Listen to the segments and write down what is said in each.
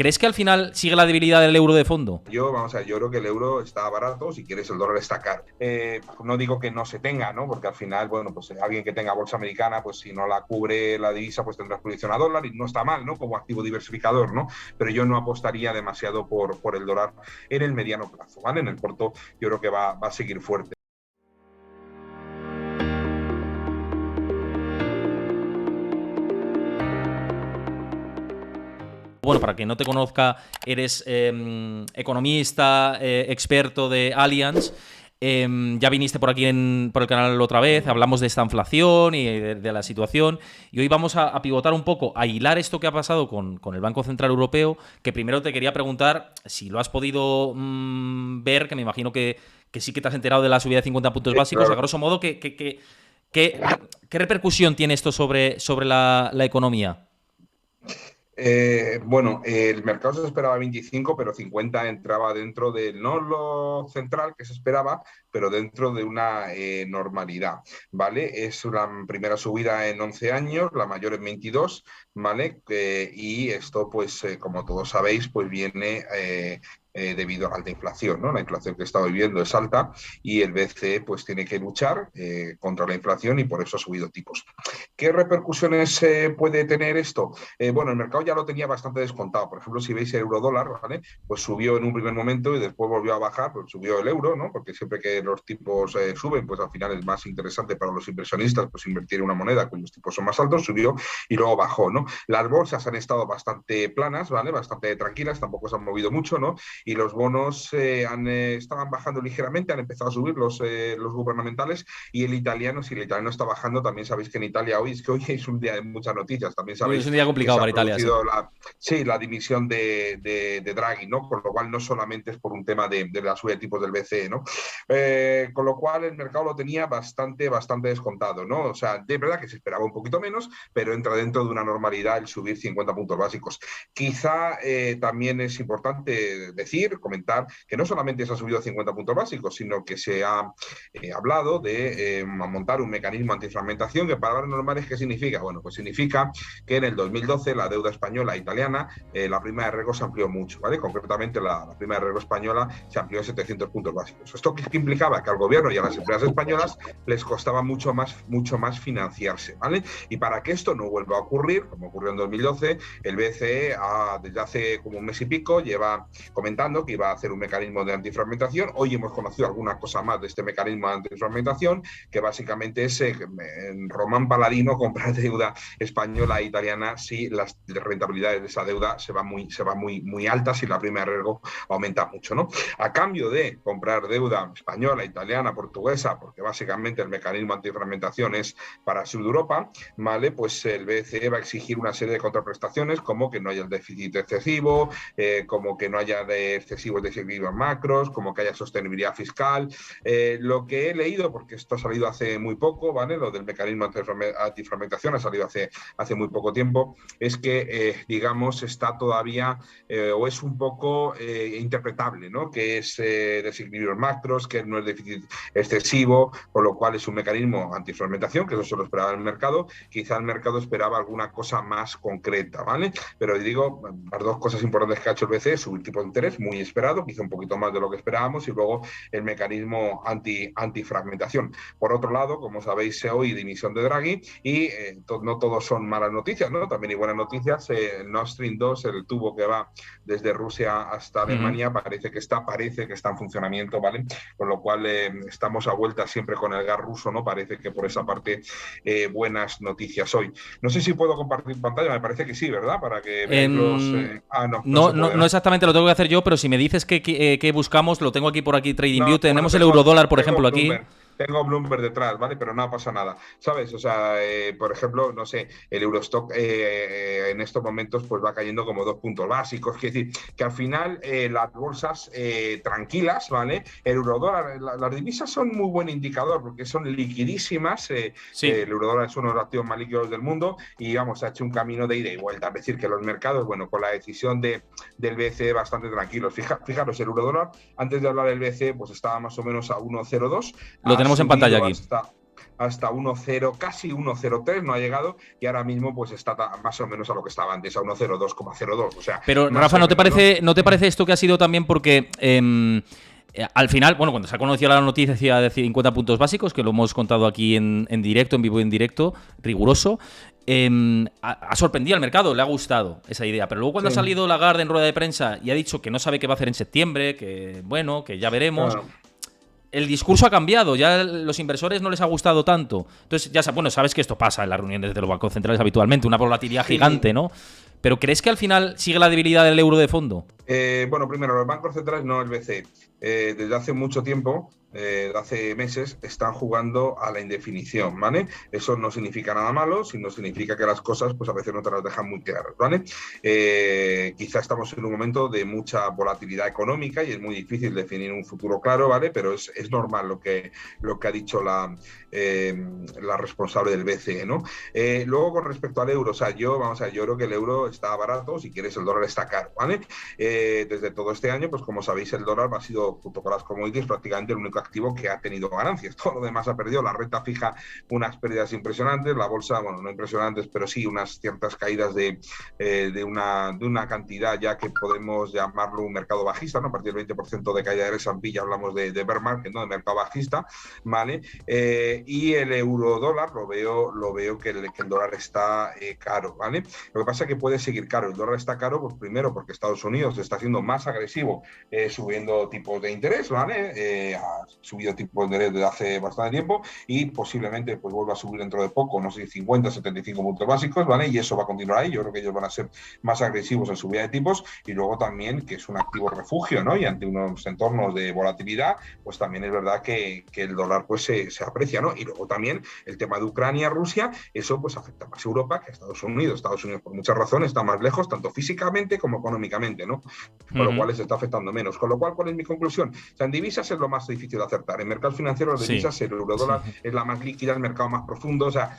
¿Crees que al final sigue la debilidad del euro de fondo? Vamos a ver, yo creo que el euro está barato, si quieres el dólar está caro. No digo que no se tenga, ¿no? Porque al final, bueno, pues alguien que tenga bolsa americana, pues si no la cubre la divisa, pues tendrá exposición a dólar y no está mal, ¿no? Como activo diversificador, ¿no? Pero yo no apostaría demasiado por el dólar en el mediano plazo, ¿vale? En el corto yo creo que va a seguir fuerte. Bueno, para quien no te conozca, eres economista, experto de Allianz. Ya viniste por aquí por el canal otra vez, hablamos de esta inflación y de la situación, y hoy vamos a pivotar un poco, a hilar esto que ha pasado con el Banco Central Europeo, que primero te quería preguntar si lo has podido ver, que me imagino que sí que te has enterado de la subida de 50 puntos básicos, Claro. a grosso modo, ¿qué repercusión tiene esto sobre la economía? Bueno, el mercado se esperaba 25, pero 50 entraba dentro de no lo central que se esperaba, pero dentro de una normalidad, ¿vale? Es una primera subida en 11 años, la mayor en 22, ¿vale? Y esto, pues, como todos sabéis, pues viene debido a la alta inflación, ¿no? La inflación que está viviendo es alta y el BCE, pues, tiene que luchar contra la inflación y por eso ha subido tipos. ¿Qué repercusiones puede tener esto? Bueno, el mercado ya lo tenía bastante descontado. Por ejemplo, si veis el euro dólar, ¿vale? Pues subió en un primer momento y después volvió a bajar, pues subió el euro, ¿no? Porque siempre que los tipos suben, pues al final es más interesante para los inversionistas pues invertir en una moneda cuyos tipos son más altos, subió y luego bajó, ¿no? Las bolsas han estado bastante planas, ¿vale? Bastante tranquilas, tampoco se han movido mucho, ¿no? Y los bonos estaban bajando ligeramente, han empezado a subir los gubernamentales y el italiano, si el italiano está bajando, también sabéis que en Italia hoy es que hoy es un día de muchas noticias, también Es sabéis un día que complicado se ha para Italia, sí. producido la dimisión de Draghi, ¿no? Con lo cual no solamente es por un tema de la subida de tipos del BCE, ¿no? Con lo cual el mercado lo tenía bastante descontado, ¿no? O sea, de verdad que se esperaba un poquito menos, pero entra dentro de una normalidad el subir 50 puntos básicos. Quizá también es importante decir, comentar, que no solamente se ha subido 50 puntos básicos, sino que se ha hablado de montar un mecanismo antifragmentación que para valores normales, ¿qué significa? Bueno, pues significa que en el 2012 la deuda española e italiana, la prima de riesgo se amplió mucho, ¿vale? Concretamente la prima de riesgo española se amplió a 700 puntos básicos. ¿Esto qué implicaba? Que al gobierno y a las empresas españolas les costaba mucho más financiarse, ¿vale? Y para que esto no vuelva a ocurrir, como ocurrió en 2012, el BCE desde hace como un mes y pico lleva comentando que iba a hacer un mecanismo de antifragmentación. Hoy hemos conocido alguna cosa más de este mecanismo de antifragmentación, que básicamente es Román Paladino comprar deuda española e italiana si las rentabilidades de esa deuda se van muy altas y la prima de riesgo aumenta mucho, ¿no? A cambio de comprar deuda española, italiana, portuguesa, porque básicamente el mecanismo antifragmentación es para Sudeuropa, ¿vale? Pues el BCE va a exigir una serie de contraprestaciones, como que no haya el déficit excesivo, como que no haya excesivos desequilibrios macros, como que haya sostenibilidad fiscal. Lo que he leído, porque esto ha salido hace muy poco, ¿vale? Lo del mecanismo antifragmentación ha salido hace muy poco tiempo, es que, digamos, está todavía o es un poco interpretable, ¿no? Que es desequilibrios macros, que no es déficit excesivo, con lo cual es un mecanismo antifragmentación, que eso se lo esperaba el mercado. Quizá el mercado esperaba alguna cosa más concreta, ¿vale? Pero digo, las dos cosas importantes que ha hecho el BCE, subir tipo de interés, muy esperado, quizá un poquito más de lo que esperábamos, y luego el mecanismo antifragmentación. Por otro lado, como sabéis, hoy dimisión de Draghi y no todos son malas noticias, ¿no? También hay buenas noticias. El Nord Stream 2, el tubo que va desde Rusia hasta Alemania, parece que está en funcionamiento, ¿vale? Con lo cual estamos a vuelta siempre con el gas ruso, ¿no? Parece que por esa parte buenas noticias hoy. No sé si puedo compartir pantalla, me parece que sí, ¿verdad? Para que veáis los... no se puede, No ¿no? exactamente, lo tengo que hacer yo, pero si me dices que buscamos, lo tengo aquí por aquí, TradingView. No, bueno, Tenemos el eurodólar, por ejemplo, aquí. Tengo Bloomberg detrás, ¿vale? Pero no pasa nada, ¿sabes? O sea, por ejemplo, no sé, el Eurostock en estos momentos pues va cayendo como 2 puntos básicos. Es decir, que al final las bolsas tranquilas, ¿vale? El eurodólar, las divisas son muy buen indicador porque son liquidísimas. Sí. El eurodólar es uno de los activos más líquidos del mundo y, vamos, ha hecho un camino de ida y vuelta. Es decir, que los mercados, bueno, con la decisión del BCE bastante tranquilos. Fijaros, el eurodólar, antes de hablar del BCE, pues estaba más o menos a 1,02. Lo tenemos en pantalla aquí. hasta 1,0, casi 1,03, no ha llegado, y ahora mismo pues está más o menos a lo que estaba antes, a 1,02,02. O sea, pero Rafa, ¿no te parece esto que ha sido también porque al final, bueno, cuando se ha conocido la noticia de 50 puntos básicos, que lo hemos contado aquí en directo, en vivo y en directo, riguroso, ha sorprendido al mercado, le ha gustado esa idea. Pero luego cuando ha salido Lagarde en rueda de prensa y ha dicho que no sabe qué va a hacer en septiembre, que bueno, que ya veremos, el discurso ha cambiado, ya a los inversores no les ha gustado tanto. Entonces, ya bueno, sabes que esto pasa en las reuniones de los bancos centrales habitualmente, una volatilidad gigante, ¿no? Pero ¿crees que al final sigue la debilidad del euro de fondo? Bueno, primero, los bancos centrales, no el BCE. Desde hace mucho tiempo, hace meses, están jugando a la indefinición, ¿vale? Eso no significa nada malo, sino significa que las cosas, pues a veces no te las dejan muy claras, ¿vale? Quizá estamos en un momento de mucha volatilidad económica y es muy difícil definir un futuro claro, ¿vale? Pero es normal lo que ha dicho la responsable del BCE, ¿no? Luego, con respecto al euro, o sea, yo creo que el euro está barato, si quieres el dólar está caro, ¿vale? Desde todo este año, pues como sabéis, el dólar ha sido, junto con las commodities, prácticamente el único activo que ha tenido ganancias. Todo lo demás ha perdido. La renta fija, unas pérdidas impresionantes. La bolsa, bueno, no impresionantes, pero sí unas ciertas caídas de una cantidad ya que podemos llamarlo un mercado bajista, ¿no? A partir del 20% de caída del S&P ya hablamos de bear market, ¿no? De mercado bajista, ¿vale? Y el euro dólar lo veo que el dólar está caro, ¿vale? Lo que pasa es que puede seguir caro. El dólar está caro, pues primero porque Estados Unidos está siendo más agresivo subiendo tipos de interés, ¿vale? Ha subido tipos de interés desde hace bastante tiempo y posiblemente pues vuelva a subir dentro de poco, no sé, 50, 75 puntos básicos, ¿vale? Y eso va a continuar ahí. Yo creo que ellos van a ser más agresivos en subida de tipos y luego también que es un activo refugio, ¿no? Y ante unos entornos de volatilidad, pues también es verdad que el dólar pues se aprecia, ¿no? Y luego también el tema de Ucrania, Rusia, eso pues afecta más a Europa que a Estados Unidos. Estados Unidos por muchas razones está más lejos, tanto físicamente como económicamente, ¿no? Con lo cual les está afectando menos. Con lo cual, ¿cuál es mi conclusión? O sea, en divisas es lo más difícil de acertar. En mercados financieros, las divisas, el eurodólar es la más líquida, el mercado más profundo. O sea,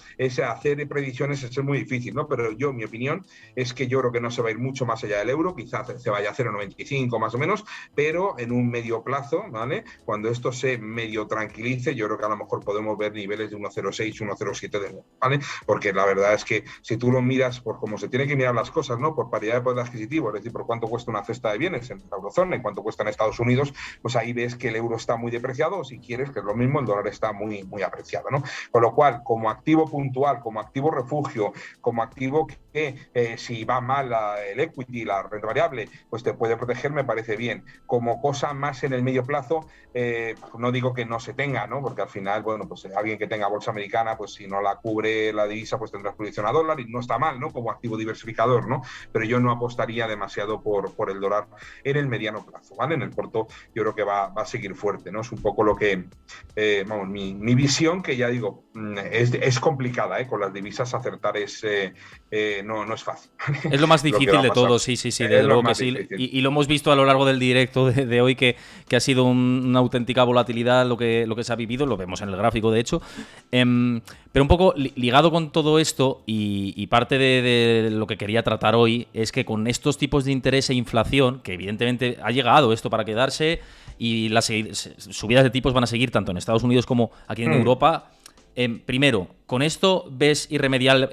hacer previsiones es muy difícil, ¿no? Pero yo, mi opinión, es que yo creo que no se va a ir mucho más allá del euro, quizás se vaya a 0,95 más o menos, pero en un medio plazo, ¿vale? Cuando esto se medio tranquilice, yo creo que a lo mejor podemos ver niveles de 1,06, 1,07 de nuevo, ¿vale? Porque la verdad es que si tú lo miras por cómo se tiene que mirar las cosas, ¿no? Por paridad de poder adquisitivo, es decir, por cuánto cuesta una cesta de bienes en la eurozona y cuánto cuesta en Estados Unidos, pues ahí ves que el euro está muy depreciado, o si quieres, que es lo mismo, el dólar está muy, muy apreciado, ¿no? Con lo cual, como activo puntual, como activo refugio, como activo que si va mal el equity, la renta variable, pues te puede proteger, me parece bien. Como cosa más en el medio plazo, no digo que no se tenga, ¿no? Porque al final, bueno, pues alguien que tenga bolsa americana, pues si no la cubre la divisa, pues tendrá exposición a dólar y no está mal, ¿no? Como activo diversificador, ¿no? Pero yo no apostaría demasiado por el dólar en el mediano plazo, ¿vale? En el corto yo creo que va a seguir fuerte, ¿no? Es un poco lo que, vamos, mi visión, que ya digo, es complicada, ¿eh? Con las divisas acertar no es fácil. Es lo más difícil de todo, sí, desde luego que sí. Y lo hemos visto a lo largo del directo de hoy, que ha sido una auténtica volatilidad lo que se ha vivido, lo vemos en el gráfico, de hecho. Pero un poco ligado con todo esto, y parte de lo que quería tratar hoy, es que con estos tipos de interés e inflación, que evidentemente ha llegado esto para quedarse, y las subidas de tipos van a seguir tanto en Estados Unidos como aquí en Europa. Primero, ¿con esto ves irremediable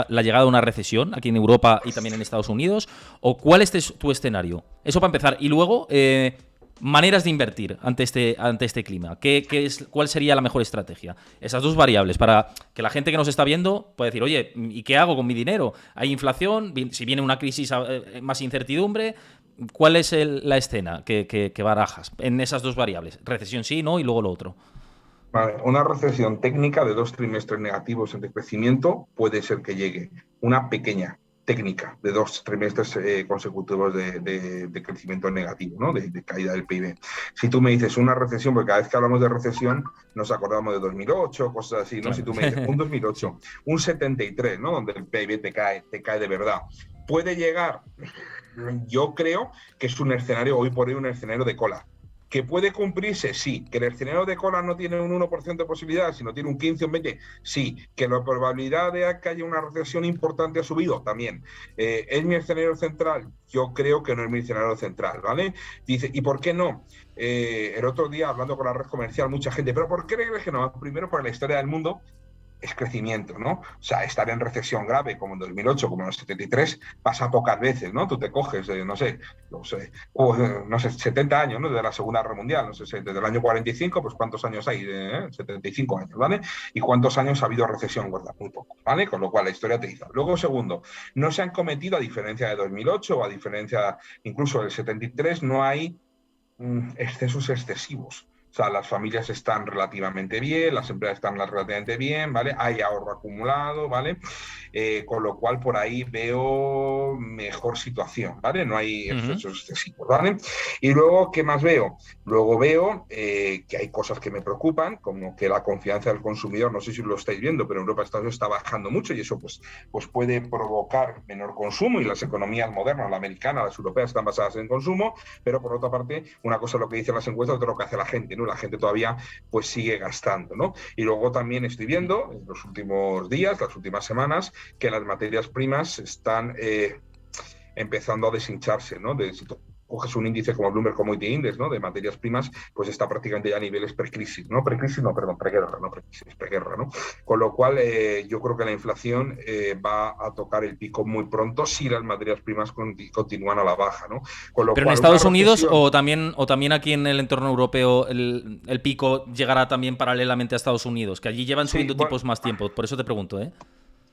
la llegada de una recesión aquí en Europa y también en Estados Unidos? ¿O cuál es tu escenario? Eso para empezar. Y luego, maneras de invertir ante este clima. ¿Cuál sería la mejor estrategia? Esas dos variables, para que la gente que nos está viendo pueda decir, oye, ¿y qué hago con mi dinero? Hay inflación, si viene una crisis, más incertidumbre. ¿Cuál es la escena que barajas en esas dos variables? Recesión sí, no, y luego lo otro. Vale, una recesión técnica de 2 trimestres negativos en decrecimiento puede ser que llegue. Una pequeña técnica de 2 trimestres consecutivos de crecimiento negativo, ¿no? De caída del PIB. Si tú me dices una recesión, porque cada vez que hablamos de recesión nos acordamos de 2008, cosas así, ¿no? Claro. Si tú me dices un 2008, un 73, ¿no? Donde el PIB te cae de verdad. ¿Puede llegar? Yo creo que es un escenario, hoy por hoy, un escenario de cola. ¿Que puede cumplirse? Sí. ¿Que el escenario de cola no tiene un 1% de posibilidad, sino tiene un 15 o un 20? Sí. ¿Que la probabilidad de que haya una recesión importante ha subido? También. ¿Es mi escenario central? Yo creo que no es mi escenario central, ¿vale? Dice, ¿y por qué no? El otro día, hablando con la red comercial, mucha gente, ¿pero por qué crees que no? Primero, por la historia del mundo es crecimiento, ¿no? O sea, estar en recesión grave como en 2008, como en el 73, pasa pocas veces, ¿no? Tú te coges, no sé, 70 años, ¿no? Desde la Segunda Guerra Mundial, no sé, desde el año 45, pues ¿cuántos años hay? 75 años, ¿vale? ¿Y cuántos años ha habido recesión gorda? Muy poco, ¿vale? Con lo cual la historia te dice. Luego, segundo, no se han cometido, a diferencia de 2008 o a diferencia incluso del 73, no hay excesos excesivos. O sea, las familias están relativamente bien, las empresas están relativamente bien, ¿vale? Hay ahorro acumulado, ¿vale? Con lo cual por ahí veo mejor situación, ¿vale? No hay excesos excesivos, ¿vale? Y luego, ¿qué más veo? Luego veo que hay cosas que me preocupan, como que la confianza del consumidor, no sé si lo estáis viendo, pero en Europa está bajando mucho y eso pues puede provocar menor consumo y las economías modernas, la americana, las europeas están basadas en consumo, pero por otra parte, una cosa es lo que dicen las encuestas, otra lo que hace la gente, ¿no? La gente todavía pues sigue gastando, ¿no? Y luego también estoy viendo en los últimos días, las últimas semanas, que las materias primas están empezando a deshincharse, ¿no? Si coges un índice como el Bloomberg Commodity Index, ¿no? De materias primas, pues está prácticamente ya a niveles precrisis, ¿no? Precrisis, no, perdón, preguerra, no precrisis, preguerra, ¿no? Con lo cual, yo creo que la inflación va a tocar el pico muy pronto si las materias primas continúan a la baja, ¿no? Con lo Pero en cual, una Estados Unidos recesión... o también aquí en el entorno europeo el pico llegará también paralelamente a Estados Unidos, que allí llevan Sí, subiendo bueno, tipos más tiempo. Por eso te pregunto, ¿eh?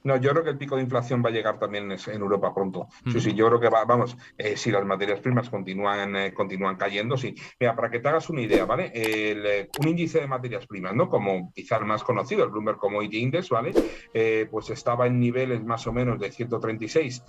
no, yo creo que el pico de inflación va a llegar también en Europa pronto. Sí, Ujú. sí, yo creo que vamos, si las materias primas continúan cayendo, sí. Mira, para que te hagas una idea, ¿vale? Un índice de materias primas, ¿no? Como quizá el más conocido, el Bloomberg Commodity Index, ¿vale? Pues estaba en niveles más o menos de 136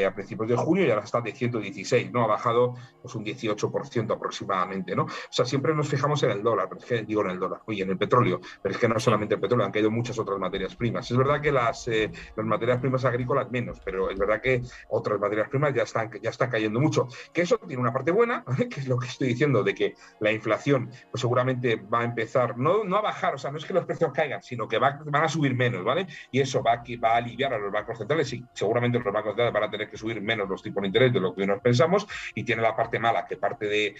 a principios de junio y ahora está de 116, ¿no? Ha bajado pues un 18% aproximadamente, ¿no? O sea, siempre nos fijamos en el dólar, pero es que digo en el dólar, oye, en el petróleo, pero es que no Sí. solamente el petróleo, han caído muchas otras materias primas. Es verdad que las materias primas agrícolas menos, pero es verdad que otras materias primas ya están cayendo mucho. Que eso tiene una parte buena, ¿vale? Que es lo que estoy diciendo, de que la inflación pues seguramente va a empezar, no a bajar, o sea, no es que los precios caigan, sino que van a subir menos, ¿vale? Y eso va a aliviar a los bancos centrales, y seguramente los bancos centrales van a tener que subir menos los tipos de interés de lo que nos pensamos, y tiene la parte mala, que parte de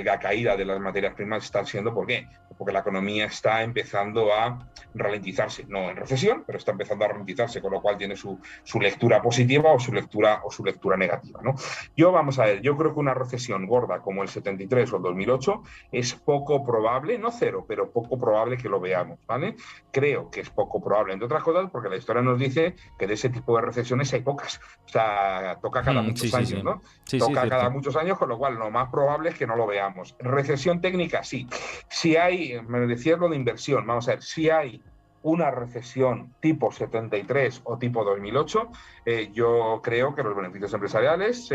la caída de las materias primas está siendo, ¿por qué? Porque la economía está empezando a ralentizarse, no en recesión, pero está empezando a ralentizarse, con lo cual tiene su lectura positiva o su lectura negativa, ¿no? Vamos a ver, yo creo que una recesión gorda como el 73 o el 2008 es poco probable, no cero, pero poco probable que lo veamos, ¿vale? Creo que es poco probable, entre otras cosas, porque la historia nos dice que de ese tipo de recesiones hay pocas, o sea, toca cada Sí, muchos sí, años, sí. ¿no? Sí, sí, es Toca cada cierto. muchos años, con lo cual lo más probable es que no lo veamos. Recesión técnica, sí. Si hay, me decías lo de inversión, vamos a ver, si hay una recesión tipo 73 o tipo 2008, yo creo que los beneficios empresariales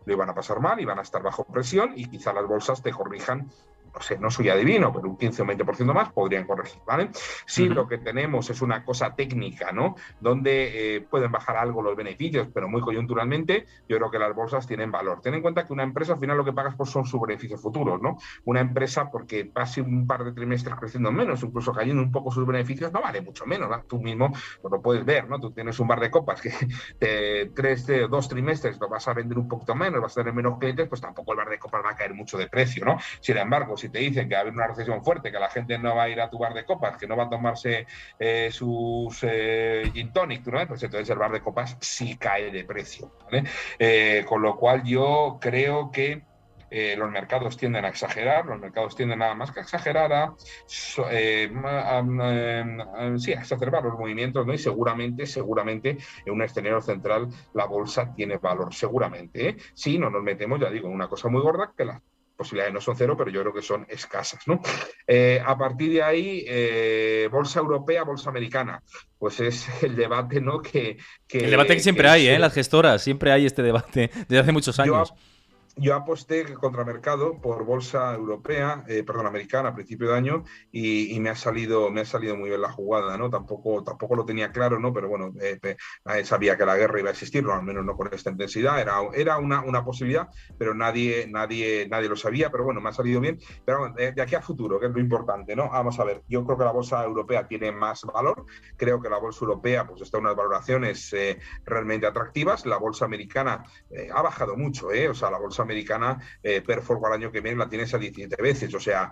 lo iban a pasar mal, iban a estar bajo presión y quizá las bolsas te corrijan, no sé, no soy adivino, pero un 15 o 20% más podrían corregir, ¿vale? Si Ujú. lo que tenemos es una cosa técnica, ¿no? Donde pueden bajar algo los beneficios, pero muy coyunturalmente, yo creo que las bolsas tienen valor. Ten en cuenta que una empresa al final lo que pagas pues, son sus beneficios futuros, ¿no? Una empresa, porque pase un par de trimestres creciendo menos, incluso cayendo un poco sus beneficios, no vale mucho menos, ¿no? Tú mismo pues, lo puedes ver, ¿no? Tú tienes un bar de copas que dos trimestres lo vas a vender un poquito menos, vas a tener menos clientes, pues tampoco el bar de copas va a caer mucho de precio, ¿no? Sin embargo, si te dicen que va a haber una recesión fuerte, que la gente no va a ir a tu bar de copas, que no va a tomarse sus gin tonic, ¿no? Pues entonces el bar de copas sí cae de precio, ¿vale? Con lo cual yo creo que los mercados tienden a exagerar, los mercados tienden nada más que a exagerar, sí, a exacerbar los movimientos, ¿no? Y seguramente en un escenario central la bolsa tiene valor, seguramente, ¿eh? Si no nos metemos, ya digo, en una cosa muy gorda que las posibilidades no son cero, pero yo creo que son escasas, ¿no? A partir de ahí, bolsa europea, bolsa americana, pues es el debate, ¿no? El debate que siempre Que hay, es, ¿eh? En las gestoras, siempre hay este debate desde hace muchos yo años. Yo aposté contra mercado por bolsa europea, perdón, americana a principio de año y me ha salido muy bien la jugada, ¿no? Tampoco lo tenía claro, ¿no? Pero bueno, sabía que la guerra iba a existir, no, al menos no con esta intensidad, era una posibilidad, pero nadie lo sabía, pero bueno, me ha salido bien. Pero bueno, de aquí a futuro, que es lo importante, ¿no? Vamos a ver, yo creo que la bolsa europea tiene más valor, creo que la bolsa europea pues está en unas valoraciones realmente atractivas, la bolsa americana ha bajado mucho, o sea, la bolsa americana per forward al año que viene la tienes a 17 veces, o sea,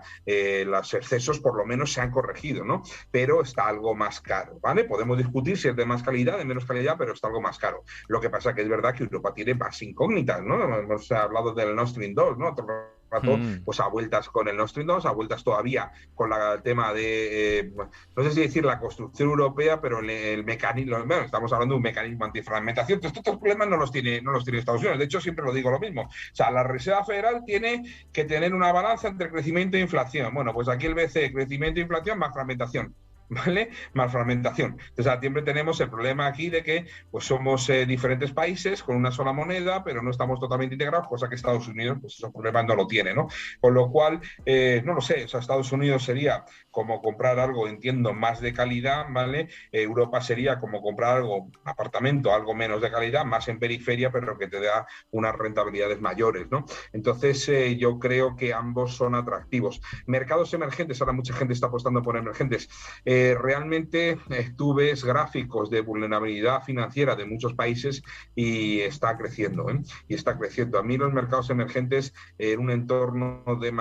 los excesos por lo menos se han corregido, ¿no? Pero está algo más caro, ¿vale? Podemos discutir si es de más calidad, de menos calidad, pero está algo más caro. Lo que pasa que es verdad que Europa tiene más incógnitas, ¿no? Hemos hablado del Nord Stream 2, ¿no? Otro rato, pues a vueltas con el Nord Stream 2, a vueltas todavía con el tema de, no sé si decir la construcción europea, pero el mecanismo, bueno, estamos hablando de un mecanismo antifragmentación. Entonces, estos problemas no los tiene Estados Unidos. De hecho, siempre lo digo lo mismo. O sea, la Reserva Federal tiene que tener una balanza entre crecimiento e inflación. Bueno, pues aquí el BCE, crecimiento e inflación más fragmentación. ¿Vale? Más fragmentación. Entonces, siempre tenemos el problema aquí de que pues somos diferentes países con una sola moneda, pero no estamos totalmente integrados, cosa que Estados Unidos, pues esos problemas no lo tiene, ¿no? Con lo cual, no lo sé, o sea, Estados Unidos sería como comprar algo, entiendo, más de calidad, ¿vale? Europa sería como comprar algo, apartamento, algo menos de calidad, más en periferia, pero que te da unas rentabilidades mayores, ¿no? Entonces, yo creo que ambos son atractivos. Mercados emergentes, ahora mucha gente está apostando por emergentes. Realmente tú ves gráficos de vulnerabilidad financiera de muchos países y está creciendo, ¿eh? Y está creciendo. A mí los mercados emergentes en un entorno de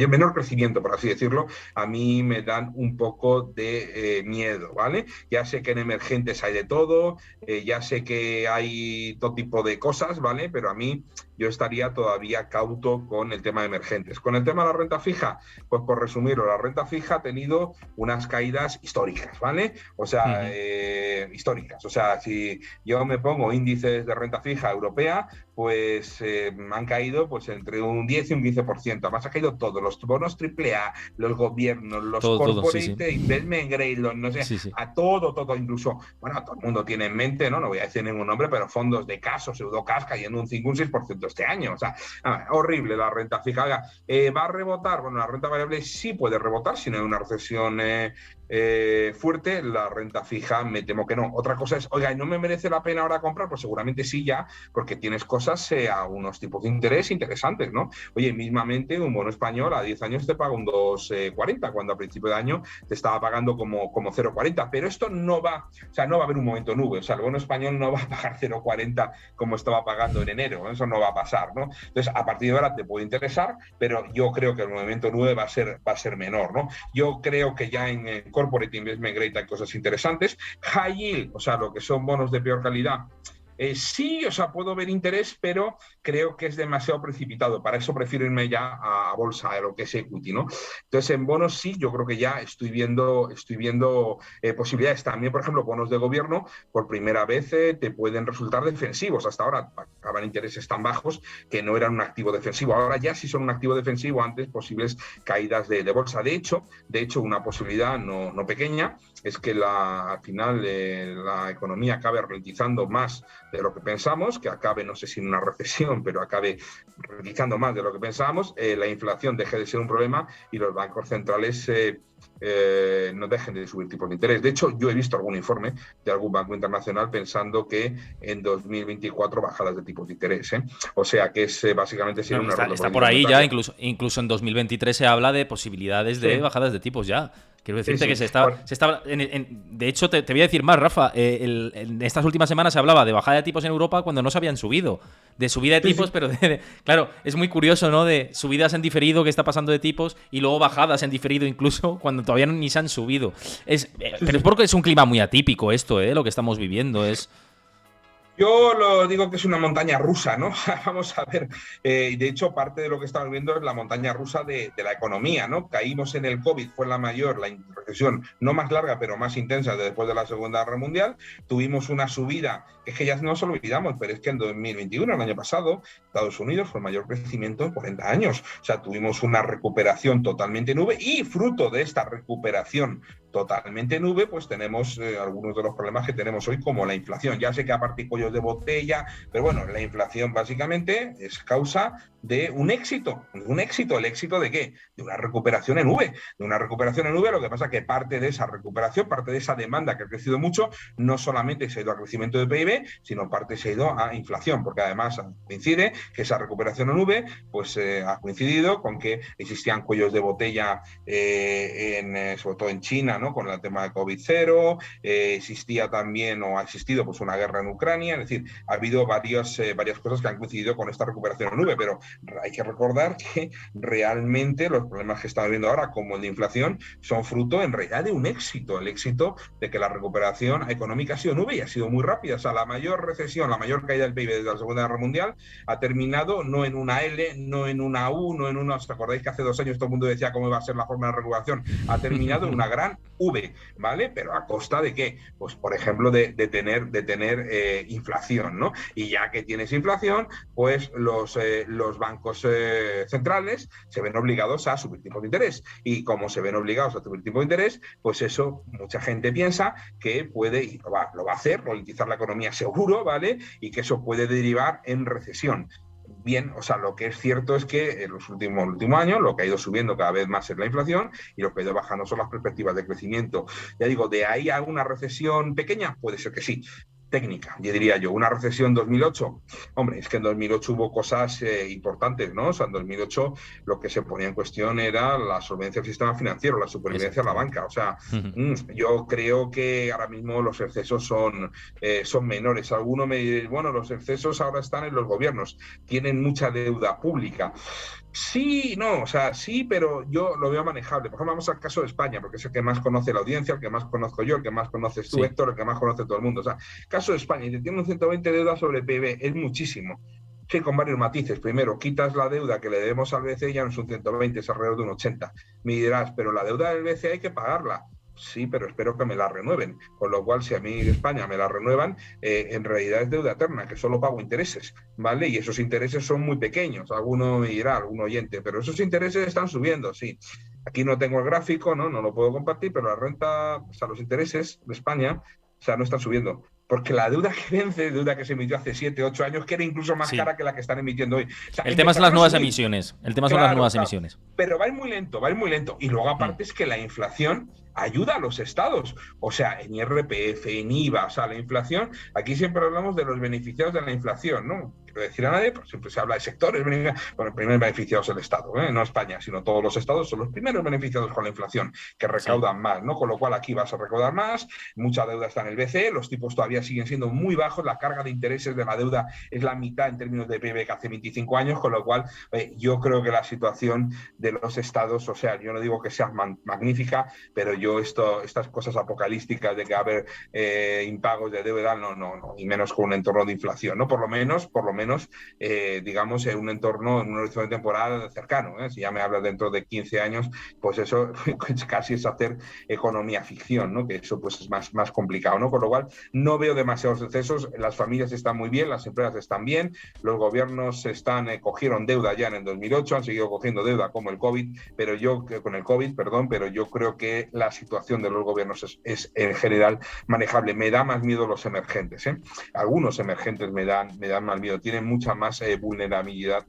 menor crecimiento, por así decirlo, a mí me dan un poco de miedo, ¿vale? Ya sé que en emergentes hay de todo, ya sé que hay todo tipo de cosas, ¿vale? Pero a mí yo estaría todavía cauto con el tema de emergentes. Con el tema de la renta fija, pues por resumirlo, la renta fija ha tenido unas caídas históricas, ¿vale? O sea, históricas. O sea, si yo me pongo índices de renta fija europea, pues han caído pues entre un 10 y un 15%. Además ha caído todo, los bonos AAA, los gobiernos, los todo, sí, corporate sí. investment grade, los, no sé, Sí, sí. a todo, incluso, bueno, todo el mundo tiene en mente, ¿no? No voy a decir ningún nombre, pero fondos de cash o pseudocash cayendo un 5 un 6% este año. O sea, horrible la renta fija. ¿Va a rebotar? Bueno, la renta variable sí puede rebotar si no hay una recesión fuerte. La renta fija me temo que no. Otra cosa es, oiga, ¿no me merece la pena ahora comprar? Pues seguramente sí ya, porque tienes cosas a unos tipos de interés interesantes, ¿no? Oye, mismamente un bono español a 10 años te paga un 2,40, cuando a principio de año te estaba pagando como 0,40, pero esto no va, o sea, no va a haber un momento nube, o sea, el bono español no va a pagar 0,40 como estaba pagando en enero, eso no va a pasar, ¿no? Entonces, a partir de ahora te puede interesar, pero yo creo que el movimiento nube va a ser menor, ¿no? Yo creo que ya en Corporate Investment Grade hay cosas interesantes. High yield, o sea, lo que son bonos de peor calidad, sí, o sea, puedo ver interés, pero creo que es demasiado precipitado. Para eso prefiero irme ya a bolsa, a lo que es equity, ¿no? Entonces, en bonos sí, yo creo que ya estoy viendo posibilidades. También, por ejemplo, bonos de gobierno, por primera vez te pueden resultar defensivos. Hasta ahora pagaban intereses tan bajos que no eran un activo defensivo. Ahora ya sí son un activo defensivo, antes posibles caídas de bolsa. De hecho, una posibilidad no pequeña es que al final la economía acabe ralentizando más de lo que pensamos, que acabe, no sé si en una recesión, pero acabe ralentizando más de lo que pensábamos, la inflación deje de ser un problema y los bancos centrales no dejen de subir tipos de interés. De hecho, yo he visto algún informe de algún banco internacional pensando que en 2024 bajadas de tipos de interés. O sea que es básicamente sería No, un error de está por política ahí ya, monetaria. incluso en 2023 se habla de posibilidades de Sí, bajadas de tipos ya. Quiero sí, decirte que sí. se está. Bueno, De hecho, te voy a decir más, Rafa. En estas últimas semanas se hablaba de bajada de tipos en Europa cuando no se habían subido. De subida de sí, tipos, sí. pero claro, es muy curioso, ¿no? De subidas en diferido que está pasando de tipos y luego bajadas en diferido incluso cuando todavía ni se han subido. Sí, Pero es sí. porque es un clima muy atípico esto, ¿eh? Lo que estamos viviendo es. Yo lo digo que es una montaña rusa, ¿no? Vamos a ver, de hecho parte de lo que estamos viendo es la montaña rusa de la economía, ¿no? Caímos en el COVID, fue la recesión no más larga, pero más intensa después de la Segunda Guerra Mundial. Tuvimos una subida, que es que ya no nos olvidamos, pero es que en 2021, el año pasado, Estados Unidos fue el mayor crecimiento en 40 años. O sea, tuvimos una recuperación totalmente nube y fruto de esta recuperación totalmente en V, pues tenemos algunos de los problemas que tenemos hoy, como la inflación. Ya sé que aparte cuellos de botella, pero bueno, la inflación básicamente es causa de un éxito. ¿El éxito de qué? De una recuperación en V. De una recuperación en V, lo que pasa es que parte de esa recuperación, parte de esa demanda que ha crecido mucho, no solamente se ha ido a crecimiento de PIB, sino parte se ha ido a inflación, porque además coincide que esa recuperación en V pues ha coincidido con que existían cuellos de botella sobre todo en China, ¿no? Con el tema de COVID-0, existía también o ha existido pues una guerra en Ucrania, es decir, ha habido varias cosas que han coincidido con esta recuperación en V, pero hay que recordar que realmente los problemas que estamos viendo ahora, como el de inflación, son fruto en realidad de un éxito, el éxito de que la recuperación económica ha sido en V y ha sido muy rápida. O sea, la mayor recesión, la mayor caída del PIB desde la Segunda Guerra Mundial ha terminado no en una L, no en una U, no en una... ¿Os acordáis que hace 2 años todo el mundo decía cómo iba a ser la forma de recuperación? Ha terminado en una gran V, ¿vale? Pero ¿a costa de qué? Pues, por ejemplo, de tener inflación, ¿no? Y ya que tienes inflación, pues los bancos centrales se ven obligados a subir tipos de interés. Y como se ven obligados a subir tipos de interés, pues eso mucha gente piensa que puede, y lo va a hacer, ralentizar la economía seguro, ¿vale? Y que eso puede derivar en recesión. Bien, o sea, lo que es cierto es que en los últimos años lo que ha ido subiendo cada vez más es la inflación y lo que ha ido bajando son las perspectivas de crecimiento. Ya digo, ¿de ahí a una recesión pequeña? Puede ser que sí. Técnica, yo diría yo, una recesión 2008, hombre, es que en 2008 hubo cosas importantes, ¿no? O sea, en 2008 lo que se ponía en cuestión era la solvencia del sistema financiero, la supervivencia de la banca, o sea, yo creo que ahora mismo los excesos son menores. Alguno me dice, bueno, los excesos ahora están en los gobiernos, tienen mucha deuda pública. Sí, no, o sea, sí, pero yo lo veo manejable. Por ejemplo, vamos al caso de España, porque es el que más conoce la audiencia, el que más conozco yo, el que más conoces tú, Sí. Héctor, el que más conoce todo el mundo. O sea, caso de España, y tiene un 120 de deuda sobre PIB, es muchísimo. Sí, con varios matices. Primero, quitas la deuda que le debemos al BCE, ya no es un 120, es alrededor de un 80. Me dirás, pero la deuda del BCE hay que pagarla. Sí, pero espero que me la renueven. Con lo cual, si a mí de España me la renuevan, en realidad es deuda eterna, que solo pago intereses, ¿vale? Y esos intereses son muy pequeños. Alguno me dirá, algún oyente, pero esos intereses están subiendo, sí. Aquí no tengo el gráfico, ¿no? No lo puedo compartir, pero la renta, o sea, los intereses de España, o sea, no están subiendo. Porque la deuda que vence, deuda que se emitió hace 7, 8 años, que era incluso más cara que la que están emitiendo hoy. O sea, el tema son las nuevas subir. emisiones. El tema son las nuevas emisiones. Pero va a ir muy lento, va a ir muy lento. Y luego aparte es que la inflación ayuda a los estados. O sea, en IRPF, en IVA, o sea, la inflación, aquí siempre hablamos de los beneficiados de la inflación, ¿no? Quiero decir a nadie, pero siempre se habla de sectores beneficiados. Bueno, el primer beneficiado es el Estado, no España, sino todos los estados son los primeros beneficiados con la inflación, que recaudan más, ¿no? Con lo cual aquí vas a recaudar más, mucha deuda está en el BCE, los tipos todavía siguen siendo muy bajos, la carga de intereses de la deuda es la mitad en términos de PIB que hace 25 años, con lo cual yo creo que la situación de los estados, o sea, yo no digo que sea magnífica, pero yo estas cosas apocalípticas de que va a haber impagos de deuda, no, y menos con un entorno de inflación, ¿no? Por lo menos, digamos, en un entorno, en un horizonte temporal cercano, Si ya me hablas dentro de 15 años, pues eso casi es hacer economía ficción, ¿no? Que eso pues es más complicado, ¿no? Con lo cual, no veo demasiados excesos, las familias están muy bien, las empresas están bien, los gobiernos cogieron deuda ya en el 2008, han seguido cogiendo deuda como el COVID, pero yo creo que la situación de los gobiernos es en general manejable. Me da más miedo los emergentes, Algunos emergentes me dan más miedo, tienen mucha más vulnerabilidad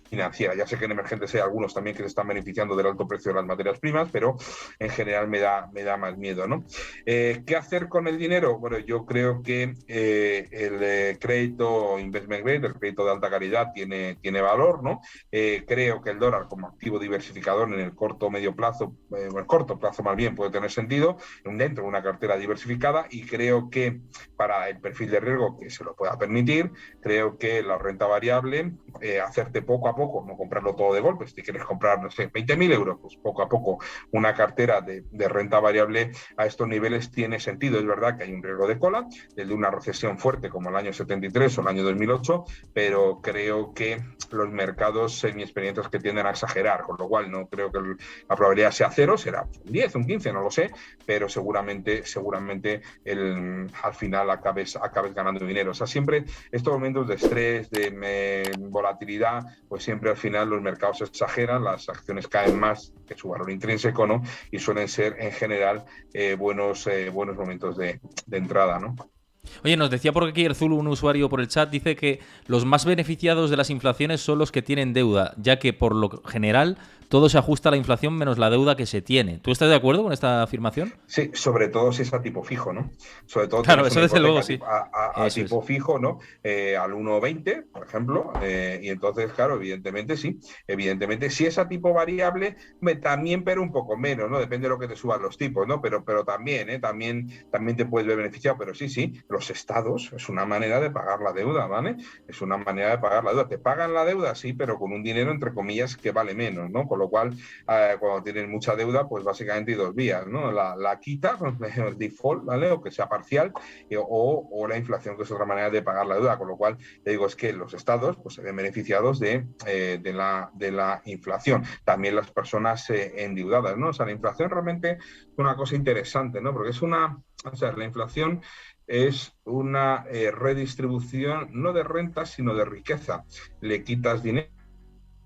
financiera. Ya sé que en emergentes hay algunos también que se están beneficiando del alto precio de las materias primas, pero en general me da más miedo, ¿no? ¿Qué hacer con el dinero? Bueno, yo creo que el crédito investment grade, el crédito de alta calidad, tiene valor, ¿no? Creo que el dólar como activo diversificador en el corto o medio plazo, el corto plazo más bien, puede tener sentido dentro de una cartera diversificada, y creo que para el perfil de riesgo que se lo pueda permitir, creo que la renta variable, hacerte poco a poco, no comprarlo todo de golpe. Si quieres comprar, no sé, 20.000 euros, pues poco a poco una cartera de renta variable a estos niveles tiene sentido. Es verdad que hay un riesgo de cola, el de una recesión fuerte como el año 73 o el año 2008, pero creo que los mercados, en mi experiencia, es que tienden a exagerar, con lo cual no creo que la probabilidad sea cero, será un 10, un 15, no lo sé, pero seguramente al final acabes ganando dinero. O sea, siempre estos momentos de estrés, de volatilidad, pues siempre al final los mercados exageran, las acciones caen más que su valor intrínseco, ¿no? Y suelen ser en general buenos momentos de entrada, ¿no? Oye, nos decía por aquí Erzulu, un usuario por el chat, dice que los más beneficiados de las inflaciones son los que tienen deuda, ya que por lo general todo se ajusta a la inflación menos la deuda que se tiene. ¿Tú estás de acuerdo con esta afirmación? Sí, sobre todo si es a tipo fijo, ¿no? Sobre todo Claro, tienes eso una desde luego, hipoteca sí. a Eso es. tipo fijo, ¿no? Al 1,20, por ejemplo, y entonces, claro, evidentemente sí. Evidentemente, si es a tipo variable, también, pero un poco menos, ¿no? Depende de lo que te suban los tipos, ¿no? Pero también, también te puedes ver beneficiado, pero sí, los estados es una manera de pagar la deuda, ¿vale? Es una manera de pagar la deuda. Te pagan la deuda, sí, pero con un dinero, entre comillas, que vale menos, ¿no? Con lo cual, cuando tienes mucha deuda, pues básicamente hay dos vías, ¿no? La quita, el default, ¿vale? O que sea parcial, o la inflación, que es otra manera de pagar la deuda. Con lo cual, te digo, es que los estados pues, se ven beneficiados de la inflación. También las personas endeudadas, ¿no? O sea, la inflación realmente es una cosa interesante, ¿no? Porque o sea, la inflación es una redistribución no de renta, sino de riqueza. Le quitas dinero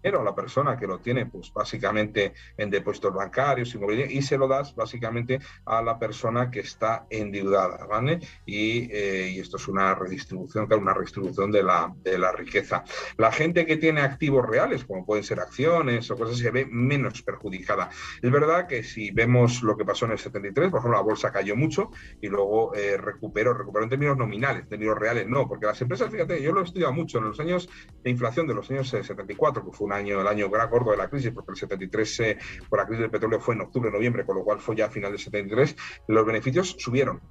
a la persona que lo tiene, pues básicamente en depósitos bancarios, y se lo das básicamente a la persona que está endeudada, ¿vale? Y esto es una redistribución, claro, una redistribución de la riqueza. La gente que tiene activos reales, como pueden ser acciones o cosas, se ve menos perjudicada. Es verdad que si vemos lo que pasó en el 73, por ejemplo, la bolsa cayó mucho y luego recuperó en términos nominales, en términos reales no, porque las empresas, fíjate, yo lo he estudiado mucho en los años de inflación de los años 74, que fue el año gordo de la crisis, porque el 73, por la crisis del petróleo, fue en octubre, noviembre, con lo cual fue ya a final del 73, los beneficios subieron,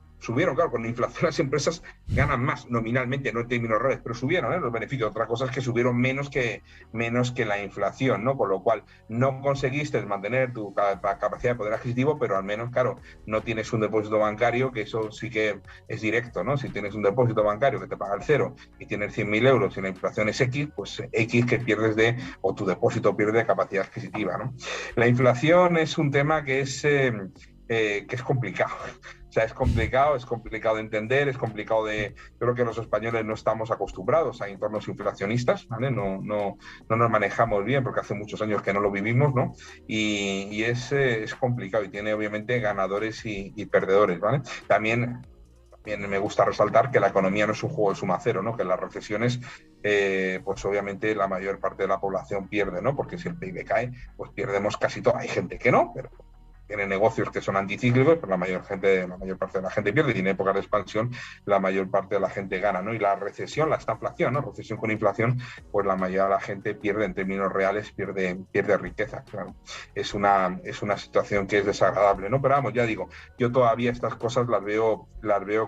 claro, con la inflación las empresas ganan más nominalmente, no en términos reales, pero subieron los beneficios. Otra cosa es que subieron menos que la inflación, ¿no? Con lo cual no conseguiste mantener tu capacidad de poder adquisitivo, pero al menos, claro, no tienes un depósito bancario, que eso sí que es directo, ¿no? Si tienes un depósito bancario que te paga el cero y tienes 100.000 euros y la inflación es X, pues X que pierdes o tu depósito pierde de capacidad adquisitiva, ¿no? La inflación es un tema que es complicado. O sea, es complicado de entender, es complicado de... Yo creo que los españoles no estamos acostumbrados a entornos inflacionistas, ¿vale? No nos manejamos bien porque hace muchos años que no lo vivimos, ¿no? Y es complicado y tiene obviamente ganadores y perdedores, ¿vale? También me gusta resaltar que la economía no es un juego de suma cero, ¿no? Que en las recesiones, pues obviamente la mayor parte de la población pierde, ¿no? Porque si el PIB cae, pues perdemos casi todo. Hay gente que no, pero tiene negocios que son anticíclicos, pero la mayor parte de la gente pierde, y en épocas de expansión la mayor parte de la gente gana, ¿no? Y la recesión, la estanflación, ¿no? Recesión con inflación, pues la mayoría de la gente pierde en términos reales, pierde riqueza, claro. Es una situación que es desagradable, ¿no? Pero vamos, ya digo, yo todavía estas cosas las veo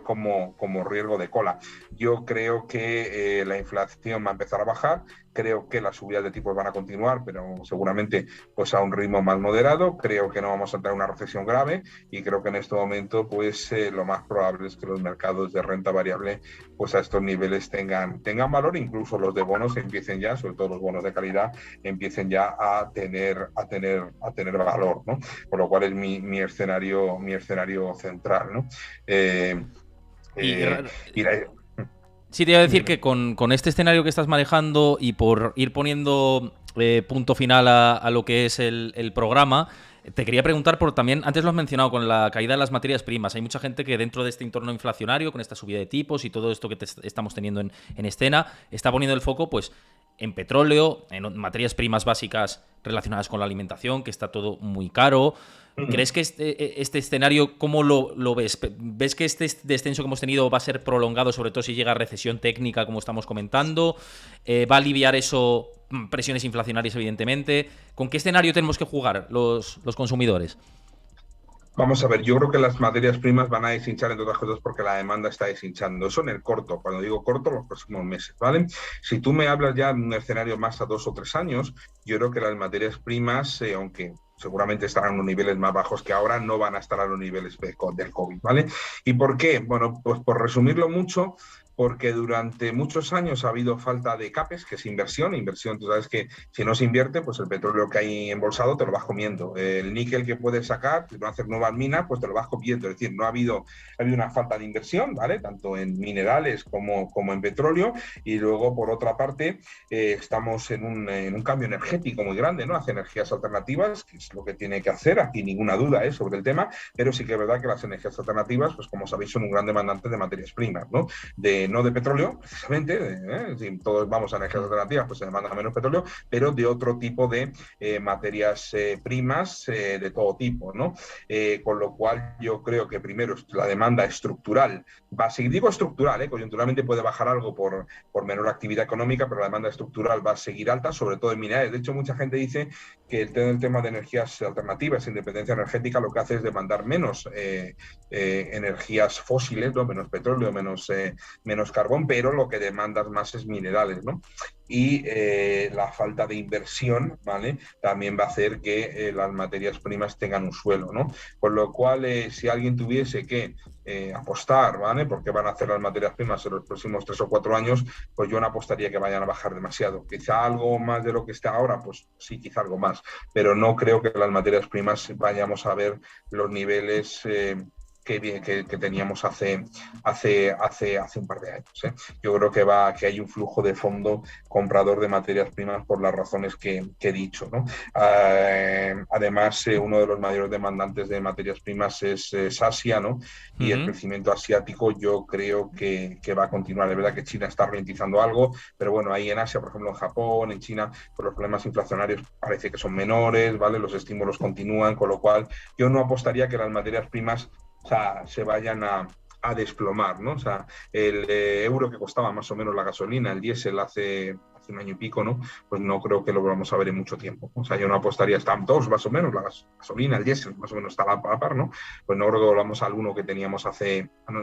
como riesgo de cola. Yo creo que la inflación va a empezar a bajar, creo que las subidas de tipos van a continuar, pero seguramente pues a un ritmo más moderado. Creo que no vamos a entrar en una recesión grave y creo que en este momento pues lo más probable es que los mercados de renta variable pues a estos niveles tengan valor, incluso los de bonos empiecen ya, sobre todo los bonos de calidad, empiecen ya a tener valor, ¿no? Por lo cual es mi escenario central, ¿no? Y, Y sí, te iba a decir dime. que con este escenario que estás manejando y por ir poniendo punto final a lo que es el programa, te quería preguntar por también, antes lo has mencionado, con la caída de las materias primas. Hay mucha gente que dentro de este entorno inflacionario, con esta subida de tipos y todo esto que estamos teniendo en escena, está poniendo el foco pues en petróleo, en materias primas básicas relacionadas con la alimentación, que está todo muy caro. ¿Crees que este escenario, cómo lo ves? ¿Ves que este descenso que hemos tenido va a ser prolongado, sobre todo si llega a recesión técnica, como estamos comentando? ¿Va a aliviar eso presiones inflacionarias, evidentemente? ¿Con qué escenario tenemos que jugar los consumidores? Vamos a ver, yo creo que las materias primas van a deshinchar, entre otras cosas, porque la demanda está deshinchando. Eso en el corto, cuando digo corto, los próximos meses, ¿vale? Si tú me hablas ya de un escenario más a 2 o 3 años, yo creo que las materias primas, aunque seguramente estarán en los niveles más bajos que ahora, no van a estar a los niveles del COVID, ¿vale? ¿Y por qué? Bueno, pues por resumirlo mucho, porque durante muchos años ha habido falta de CAPEX, que es inversión. Inversión, tú sabes que si no se invierte, pues el petróleo que hay embolsado te lo vas comiendo. El níquel que puedes sacar, si no hacer nuevas minas, pues te lo vas comiendo. Es decir, no ha habido una falta de inversión, ¿vale? Tanto en minerales como en petróleo. Y luego, por otra parte, estamos en un cambio energético muy grande, ¿no? Hacia energías alternativas, que es lo que tiene que hacer, aquí ninguna duda sobre el tema, pero sí que es verdad que las energías alternativas, pues como sabéis, son un gran demandante de materias primas, ¿no? No de petróleo, precisamente, si todos vamos a energías alternativas, pues se demanda menos petróleo, pero de otro tipo de materias primas de todo tipo, ¿no? Con lo cual yo creo que primero la demanda estructural va a seguir, digo estructural, coyunturalmente puede bajar algo por menor actividad económica, pero la demanda estructural va a seguir alta, sobre todo en minerales. De hecho, mucha gente dice que el tema de energías alternativas, independencia energética, lo que hace es demandar menos energías fósiles, ¿no? Menos petróleo, menos carbón, pero lo que demandas más es minerales, ¿no? Y la falta de inversión, ¿vale? También va a hacer que las materias primas tengan un suelo, ¿no? Con lo cual, si alguien tuviese que apostar, ¿vale? Porque van a hacer las materias primas en los próximos 3 o 4 años, pues yo no apostaría que vayan a bajar demasiado. Quizá algo más de lo que está ahora, pues sí, quizá algo más, pero no creo que las materias primas vayamos a ver los niveles que teníamos hace un par de años. Yo creo que hay un flujo de fondo comprador de materias primas por las razones que he dicho, ¿no? Además, uno de los mayores demandantes de materias primas es Asia, ¿no? Y el crecimiento asiático yo creo que va a continuar. Es verdad que China está ralentizando algo, pero bueno, ahí en Asia, por ejemplo, en Japón, en China, pues los problemas inflacionarios parece que son menores, ¿vale? Los estímulos continúan, con lo cual yo no apostaría que las materias primas, o sea, se vayan a desplomar, ¿no? O sea, el euro que costaba más o menos la gasolina, el diésel hace un año y pico, ¿no? Pues no creo que lo vamos a ver en mucho tiempo. O sea, yo no apostaría, están todos más o menos, la gasolina, el diésel, más o menos estaba a la par, ¿no? Pues no creo que volvamos a alguno que teníamos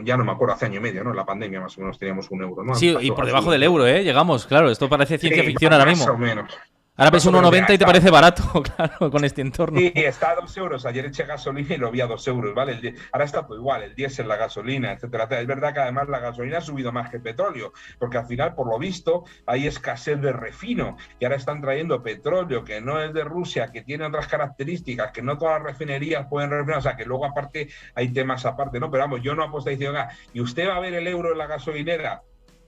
ya no me acuerdo, hace año y medio, ¿no? En la pandemia más o menos teníamos un euro, ¿no? Sí, y por debajo del euro, ¿eh? Llegamos, claro, esto parece ciencia ficción ahora más mismo. o menos. Ahora ves Más o menos, 1,90 y te parece barato, claro, con este entorno. Sí, está a 2 euros. Ayer eché gasolina y lo vi a 2 euros, ¿vale? Ahora está todo igual, el diésel, la gasolina, etcétera. Es verdad que además la gasolina ha subido más que el petróleo, porque al final, por lo visto, hay escasez de refino y ahora están trayendo petróleo que no es de Rusia, que tiene otras características, que no todas las refinerías pueden refinar, o sea, que luego aparte hay temas aparte, ¿no? Pero vamos, yo no apuesto diciendo, ¿y usted va a ver el euro en la gasolinera?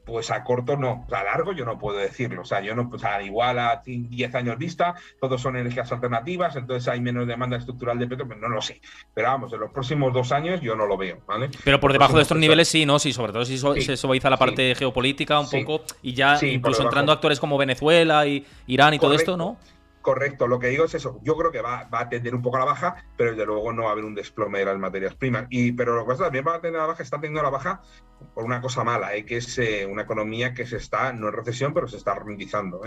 Pues a corto no, a largo yo no puedo decirlo, o sea, yo no, o sea, igual a 10 años vista, todos son energías alternativas, entonces hay menos demanda estructural de petróleo, no lo sé, pero vamos, en los próximos 2 años yo no lo veo, ¿vale? Pero por debajo de estos niveles sí, ¿no? Sí, sobre todo si sí, se suaviza la parte sí, geopolítica un sí, poco y ya sí, por incluso debajo. entrando actores como Venezuela y Irán y todo esto, Correcto. ¿no? Correcto, lo que digo es eso. Yo creo que va a tender un poco a la baja, pero desde luego no va a haber un desplome de las materias primas. Pero lo que pasa también va a tener a la baja, está teniendo a la baja por una cosa mala, que es una economía que no en recesión, pero se está ralentizando.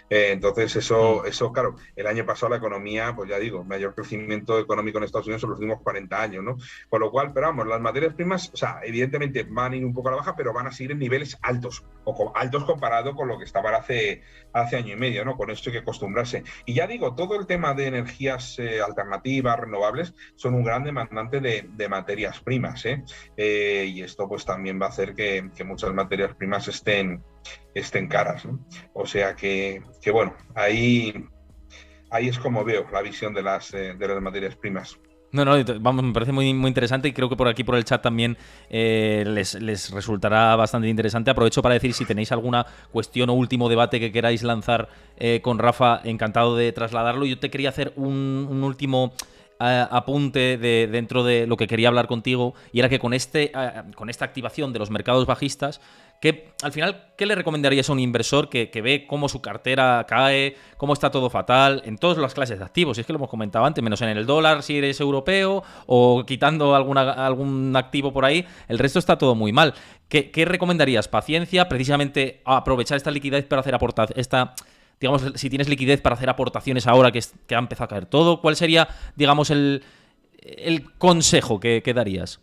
Entonces, eso, claro, el año pasado la economía, pues ya digo, mayor crecimiento económico en Estados Unidos en los últimos 40 años, ¿no? Con lo cual, pero vamos, las materias primas, o sea, evidentemente van a ir un poco a la baja, pero van a seguir en niveles altos, altos comparado con lo que estaban hace año y medio, ¿no? Con esto hay que acostumbrarse. Y ya digo, todo el tema de energías alternativas, renovables, son un gran demandante de materias primas, y esto pues también va a hacer que muchas materias primas estén caras, ¿no? O sea que bueno, ahí es como veo la visión de las materias primas. No, vamos, me parece muy, muy interesante y creo que por aquí, por el chat también les resultará bastante interesante. Aprovecho para decir si tenéis alguna cuestión o último debate que queráis lanzar con Rafa, encantado de trasladarlo. Yo te quería hacer un último apunte dentro de lo que quería hablar contigo, y era que con esta activación de los mercados bajistas, que al final, ¿qué le recomendarías a un inversor que ve cómo su cartera cae, cómo está todo fatal en todas las clases de activos? Y es que lo hemos comentado antes, menos en el dólar si eres europeo o quitando algún activo por ahí, el resto está todo muy mal. ¿Qué recomendarías? ¿Paciencia? ¿Precisamente aprovechar esta liquidez para hacer digamos, si tienes liquidez para hacer aportaciones ahora que ha empezado a caer todo? ¿Cuál sería, digamos, el consejo que darías?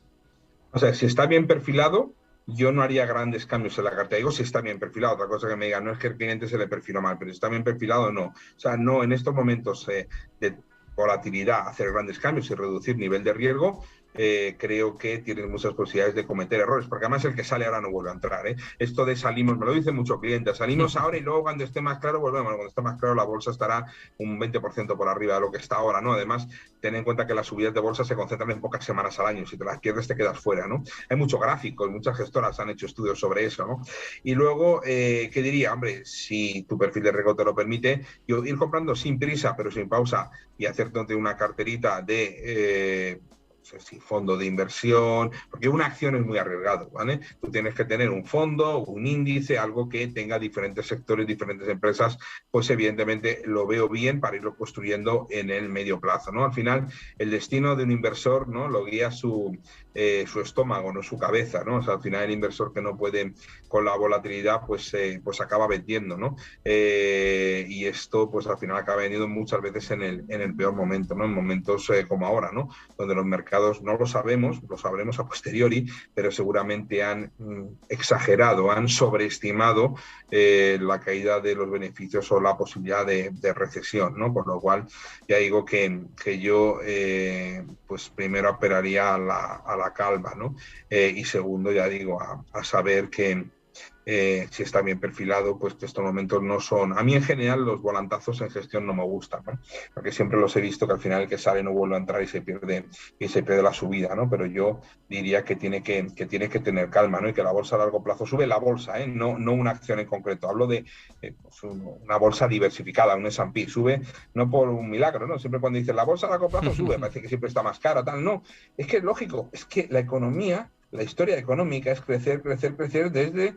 O sea, si está bien perfilado, yo no haría grandes cambios en la cartera. Digo si está bien perfilado. Otra cosa que me digan, no es que el cliente se le perfiló mal, pero si está bien perfilado, no. O sea, no en estos momentos de volatilidad hacer grandes cambios y reducir nivel de riesgo, creo que tienes muchas posibilidades de cometer errores, porque además el que sale ahora no vuelve a entrar. Esto de salimos, me lo dicen muchos clientes, salimos ahora y luego cuando esté más claro volvemos. Cuando esté más claro la bolsa estará un 20% por arriba de lo que está ahora, ¿no? Además, ten en cuenta que las subidas de bolsa se concentran en pocas semanas al año. Si te las pierdes te quedas fuera, ¿no? Hay mucho gráfico, muchas gestoras han hecho estudios sobre eso, ¿no? Y luego, ¿qué diría? Hombre, si tu perfil de riesgo te lo permite, ir comprando sin prisa, pero sin pausa, y hacerte una carterita de no sé si fondo de inversión, porque una acción es muy arriesgado, ¿vale? Tú tienes que tener un fondo, un índice, algo que tenga diferentes sectores, diferentes empresas, pues evidentemente lo veo bien para irlo construyendo en el medio plazo, ¿no? Al final, el destino de un inversor, ¿no? Lo guía su estómago, no su cabeza, ¿no? O sea, al final el inversor que no puede con la volatilidad, pues acaba vendiendo, ¿no? Y esto, pues al final acaba vendiendo muchas veces en el peor momento, ¿no? En momentos como ahora, ¿no? Donde los mercados no lo sabemos, lo sabremos a posteriori, pero seguramente han exagerado, han sobreestimado la caída de los beneficios o la posibilidad de recesión, ¿no? Con lo cual, ya digo que yo, pues primero apelaría a la calma, ¿no? Y segundo, ya digo, a saber que si está bien perfilado, pues que estos momentos no son... A mí en general los volantazos en gestión no me gustan, ¿no? Porque siempre los he visto que al final el que sale no vuelve a entrar y se pierde la subida, ¿no? Pero yo diría que tiene que tener calma, ¿no? Y que la bolsa a largo plazo sube, la bolsa, no una acción en concreto. Hablo de pues una bolsa diversificada, un S&P, sube no por un milagro, ¿no? Siempre cuando dicen la bolsa a largo plazo sube, parece que siempre está más cara, tal, no. Es que es lógico, es que la economía, la historia económica es crecer, crecer, crecer desde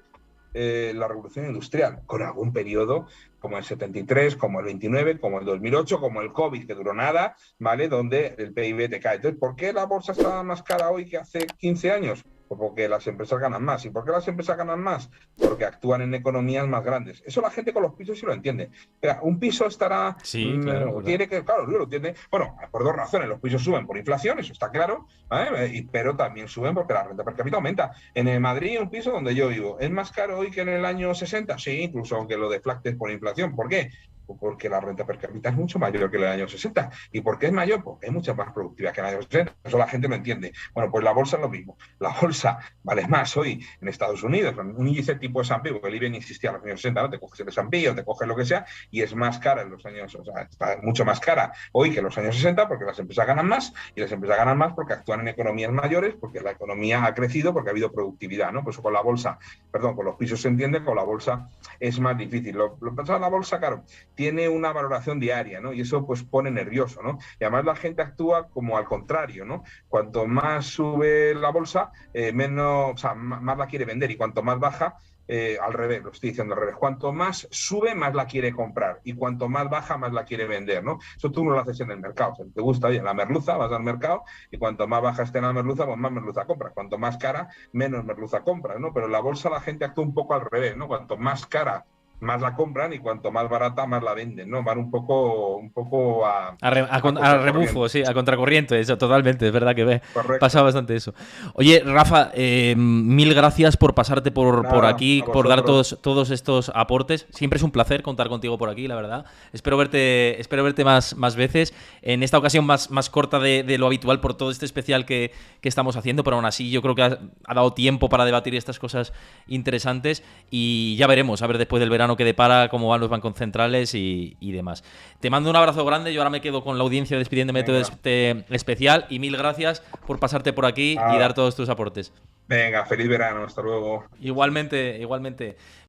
la revolución industrial, con algún periodo como el 73, como el 29, como el 2008, como el COVID, que duró nada, ¿vale? Donde el PIB te cae. Entonces, ¿por qué la bolsa está más cara hoy que hace 15 años? Pues porque las empresas ganan más. ¿Y por qué las empresas ganan más? Porque actúan en economías más grandes. Eso la gente con los pisos sí lo entiende. Mira, un piso estará... Sí, claro, tiene que... Claro, lo entiende. Bueno, por dos razones. Los pisos suben por inflación, eso está claro, ¿vale? Pero también suben porque la renta per cápita aumenta. En Madrid, un piso donde yo vivo, ¿es más caro hoy que en el año 60? Sí, incluso aunque lo deflactes por inflación. ¿Por qué? Porque la renta per cápita es mucho mayor que en el año 60. ¿Y por qué es mayor? Porque es mucha más productividad que en el año 60. Eso la gente no entiende. Bueno, pues la bolsa es lo mismo. La bolsa vale más hoy en Estados Unidos, un índice tipo S&P, porque el IBEX existía en los años 60, ¿no? Te coges el S&P o te coges lo que sea, y es más cara en los años, o sea, está mucho más cara hoy que en los años 60, porque las empresas ganan más, y las empresas ganan más porque actúan en economías mayores, porque la economía ha crecido, porque ha habido productividad, ¿no? Pues con la bolsa, perdón, con los pisos se entiende, con la bolsa es más difícil. Lo pensaba en la bolsa, claro, tiene una valoración diaria, ¿no? Y eso pues pone nervioso, ¿no? Y además la gente actúa como al contrario, ¿no? Cuanto más sube la bolsa, menos, o sea, más la quiere vender, y cuanto más baja, al revés, lo estoy diciendo al revés. Cuanto más sube, más la quiere comprar, y cuanto más baja, más la quiere vender, ¿no? Eso tú no lo haces en el mercado. O sea, te gusta, oye, la merluza, vas al mercado, y cuanto más baja esté la merluza, pues más merluza compras. Cuanto más cara, menos merluza compras, ¿no? Pero en la bolsa la gente actúa un poco al revés, ¿no? Cuanto más cara, más la compran, y cuanto más barata, más la venden, ¿no? Van un poco a rebufo, sí, a contracorriente, eso, totalmente, es verdad que Correcto. pasa bastante eso. Oye, Rafa, mil gracias por pasarte por Nada, aquí, a por dar vosotros. todos estos aportes. Siempre es un placer contar contigo por aquí, la verdad. Espero verte más veces. En esta ocasión más corta de lo habitual por todo este especial que estamos haciendo, pero aún así yo creo que ha dado tiempo para debatir estas cosas interesantes, y ya veremos, a ver después del verano qué depara, cómo van los bancos centrales y demás. Te mando un abrazo grande. Yo ahora me quedo con la audiencia despidiéndome de todo Venga. este especial, y mil gracias por pasarte por aquí y dar Nada. todos tus aportes. Venga, feliz verano, hasta luego. Igualmente, igualmente.